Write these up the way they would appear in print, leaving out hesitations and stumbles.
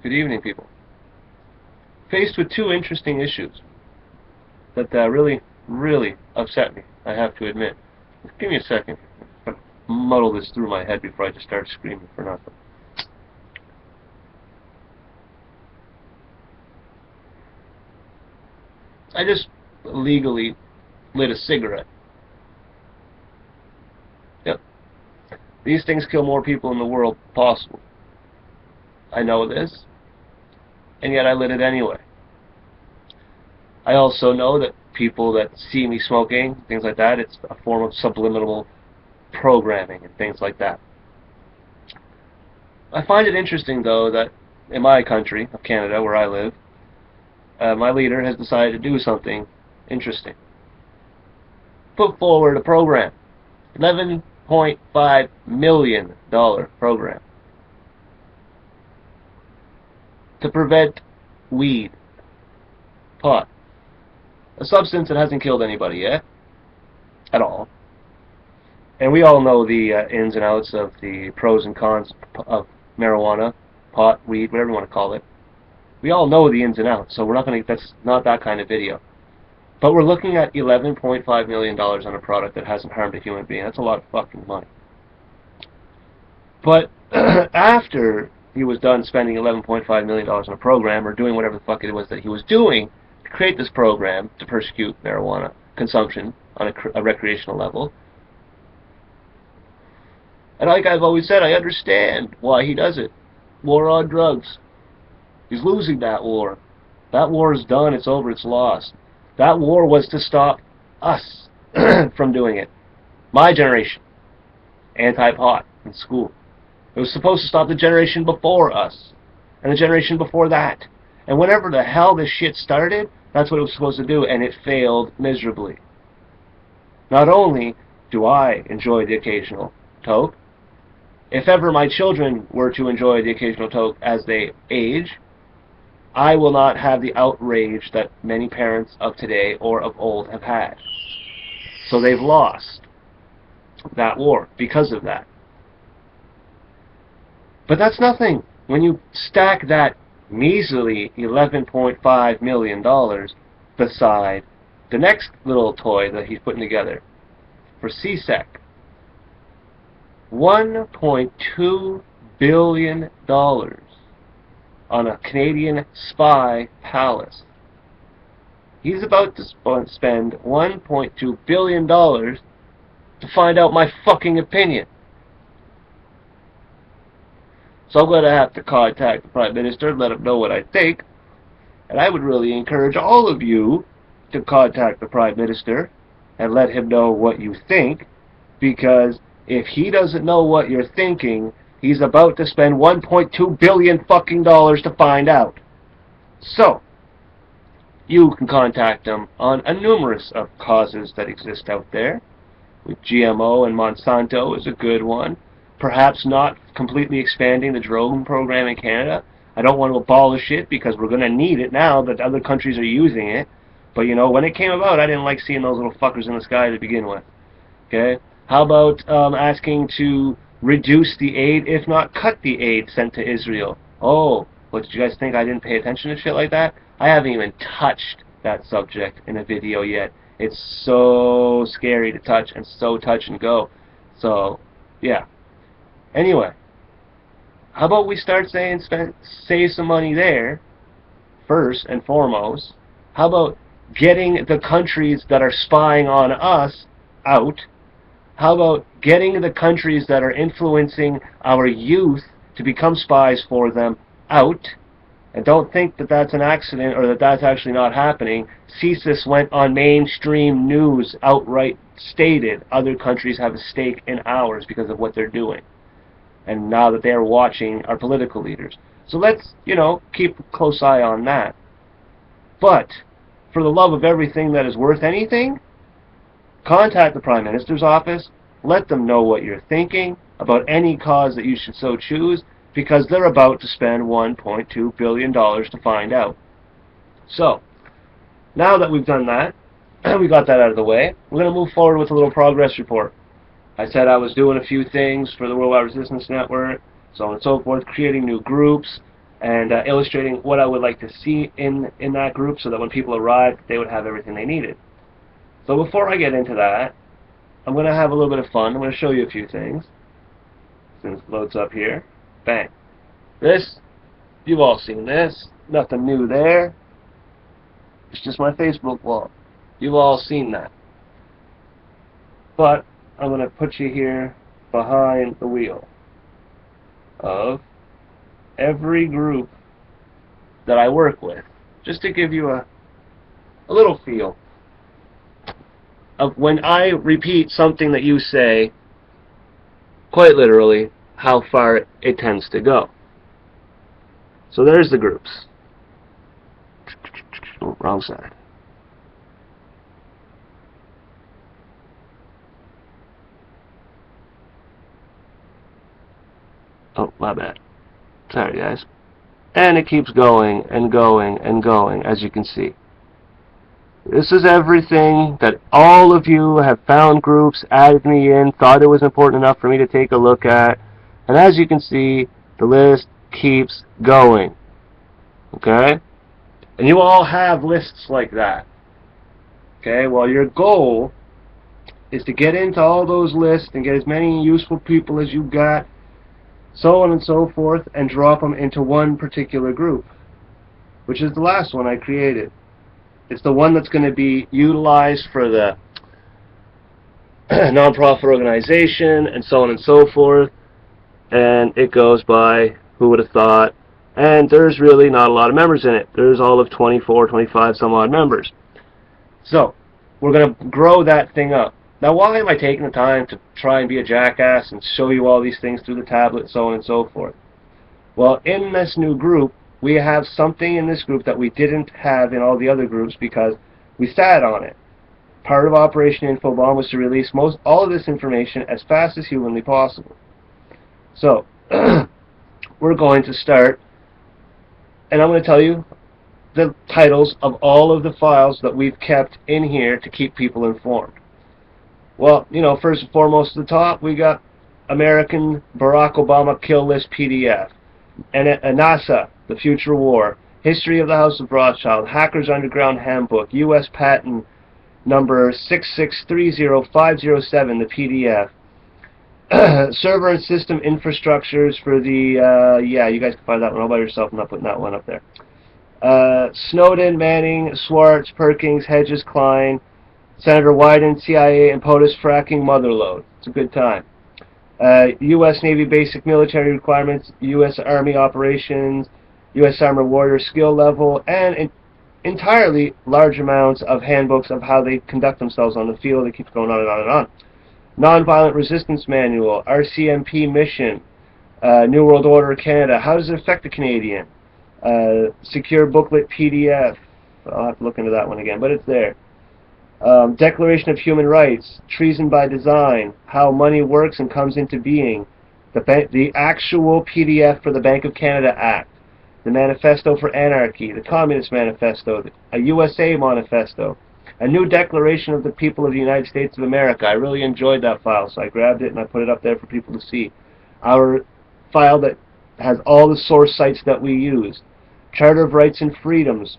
Good evening, people. Faced with two interesting issues that really, really upset me, I have to admit. Just give me a second. I'm going to muddle this through my head before I just start screaming for nothing. I just illegally lit a cigarette. Yep. These things kill more people in the world possible. I know this, and yet I lit it anyway. I also know that people that see me smoking, things like that, it's a form of subliminal programming and things like that. I find it interesting, though, that in my country of Canada, where I live, my leader has decided to do something interesting. Put forward a program, $11.5 million program, to prevent weed, pot, a substance that hasn't killed anybody yet, at all. And we all know the ins and outs of the pros and cons of marijuana, pot, weed, whatever you want to call it. We all know the ins and outs, so we're not going to, that's not that kind of video. But we're looking at $11.5 million on a product that hasn't harmed a human being. That's a lot of fucking money. But after he was done spending $11.5 million on a program, or doing whatever the fuck it was that he was doing to create this program to persecute marijuana consumption on a recreational level, and like I've always said, I understand why he does it. War on drugs. He's losing that war. That war is done, it's over, it's lost. That war was to stop us from doing it. My generation. Anti-pot in school. It was supposed to stop the generation before us. And the generation before that. And whenever the hell this shit started, that's what it was supposed to do, and it failed miserably. Not only do I enjoy the occasional toke, if ever my children were to enjoy the occasional toke as they age, I will not have the outrage that many parents of today or of old have had. So they've lost that war because of that. But that's nothing. When you stack that measly $11.5 million beside the next little toy that he's putting together for CSEC, $1.2 billion on a Canadian spy palace. He's about to spend $1.2 billion to find out my fucking opinion. So I'm going to have to contact the Prime Minister and let him know what I think. And I would really encourage all of you to contact the Prime Minister and let him know what you think, because if he doesn't know what you're thinking, he's about to spend $1.2 billion fucking dollars to find out. So, you can contact him on a numerous of causes that exist out there. With GMO and Monsanto is a good one. Perhaps not completely expanding the drone program in Canada. I don't want to abolish it because we're going to need it now that other countries are using it. But you know, when it came about, I didn't like seeing those little fuckers in the sky to begin with. Okay? How about asking to reduce the aid, if not cut the aid sent to Israel? Oh, what did you guys think? I didn't pay attention to shit like that? I haven't even touched that subject in a video yet. It's so scary to touch and so touch and go. So, yeah. Anyway, how about we start saying save some money there, first and foremost? How about getting the countries that are spying on us out? How about getting the countries that are influencing our youth to become spies for them out? And don't think that that's an accident or that that's actually not happening. CSIS went on mainstream news, outright stated other countries have a stake in ours because of what they're doing. And now that they're watching our political leaders. So let's, keep a close eye on that. But, for the love of everything that is worth anything, contact the Prime Minister's office, let them know what you're thinking about any cause that you should so choose, because they're about to spend $1.2 billion to find out. So, now that we've done that, we got that out of the way, we're going to move forward with a little progress report. I said I was doing a few things for the Worldwide Resistance Network, so on and so forth, creating new groups, and illustrating what I would like to see in that group, so that when people arrived, they would have everything they needed. So before I get into that, I'm going to have a little bit of fun. I'm going to show you a few things. Since it loads up here. Bang. This, you've all seen this. Nothing new there. It's just my Facebook wall. You've all seen that. But I'm going to put you here behind the wheel of every group that I work with, just to give you a little feel of when I repeat something that you say, quite literally, how far it tends to go. So there's the groups. Oh, wrong side. Oh, my bad. Sorry, guys. And it keeps going and going and going, as you can see. This is everything that all of you have found groups, added me in, thought it was important enough for me to take a look at. And as you can see, the list keeps going. Okay? And you all have lists like that. Okay? Well, your goal is to get into all those lists and get as many useful people as you got, so on and so forth, and drop them into one particular group, which is the last one I created. It's the one that's going to be utilized for the nonprofit organization and so on and so forth, and it goes by who would have thought, and there's really not a lot of members in it. There's all of 24, 25 some odd members. So we're going to grow that thing up. Now, why am I taking the time to try and be a jackass and show you all these things through the tablet, so on and so forth? Well, in this new group, we have something in this group that we didn't have in all the other groups because we sat on it. Part of Operation Infobomb was to release all of this information as fast as humanly possible. So, we're going to start, and I'm going to tell you the titles of all of the files that we've kept in here to keep people informed. Well, you know, first and foremost at the top, we got American Barack Obama Kill List PDF, and NASA, The Future War, History of the House of Rothschild, Hackers Underground Handbook, U.S. Patent number 6630507, the PDF, server and system infrastructures for the, yeah, you guys can find that one all by yourself. I'm not putting that one up there. Snowden, Manning, Swartz, Perkins, Hedges, Klein, Senator Wyden, CIA, and POTUS fracking motherlode. It's a good time. U.S. Navy basic military requirements, U.S. Army operations, U.S. Armor Warrior skill level, and entirely large amounts of handbooks of how they conduct themselves on the field. It keeps going on and on and on. Nonviolent Resistance Manual, RCMP Mission, New World Order of Canada. How does it affect the Canadian? Secure Booklet PDF. I'll have to look into that one again, but it's there. Declaration of Human Rights, Treason by Design, How Money Works and Comes into Being, the actual PDF for the Bank of Canada Act, the Manifesto for Anarchy, the Communist Manifesto, a USA Manifesto, a new Declaration of the People of the United States of America. I really enjoyed that file, so I grabbed it and I put it up there for people to see. Our file that has all the source sites that we use, Charter of Rights and Freedoms,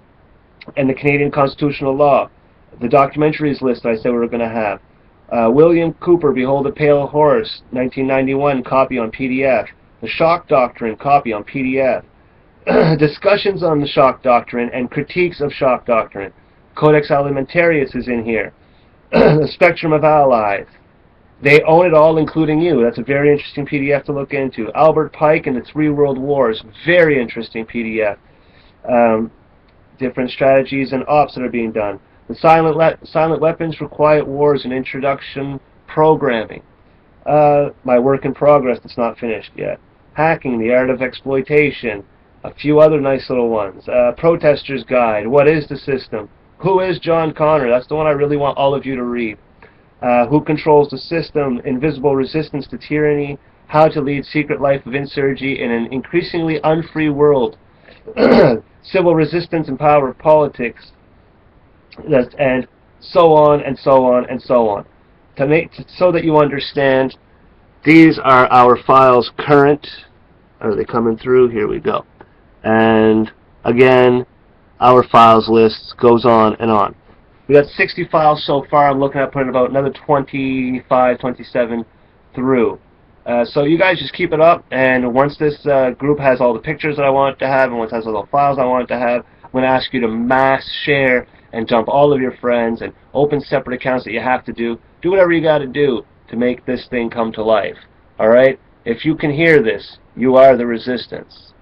and the Canadian Constitutional Law. The documentaries list I said we were going to have. William Cooper, Behold a Pale Horse, 1991, copy on PDF. The Shock Doctrine, copy on PDF. Discussions on the Shock Doctrine and critiques of Shock Doctrine. Codex Alimentarius is in here. The Spectrum of Allies. They own it all, including you. That's a very interesting PDF to look into. Albert Pike and the Three World Wars. Very interesting PDF. Different strategies and ops that are being done. The Silent Weapons for Quiet Wars and Introduction Programming. My work in progress that's not finished yet. Hacking, the Art of Exploitation. A few other nice little ones. Protester's Guide. What is the System? Who is John Connor? That's the one I really want all of you to read. Who Controls the System? Invisible Resistance to Tyranny. How to Lead Secret Life of Insurgency in an Increasingly Unfree World. Civil Resistance and Power of Politics. And so on and so on and so on. So that you understand, these are our files current. Are they coming through? Here we go. And again, our files list goes on and on. We got 60 files so far. I'm looking at putting about another 25, 27 through. So you guys just keep it up, and once this group has all the pictures that I want it to have, and once it has all the files I want it to have, I'm going to ask you to mass share and dump all of your friends and open separate accounts that you have to do. Do whatever you got to do to make this thing come to life. Alright? If you can hear this, you are the resistance.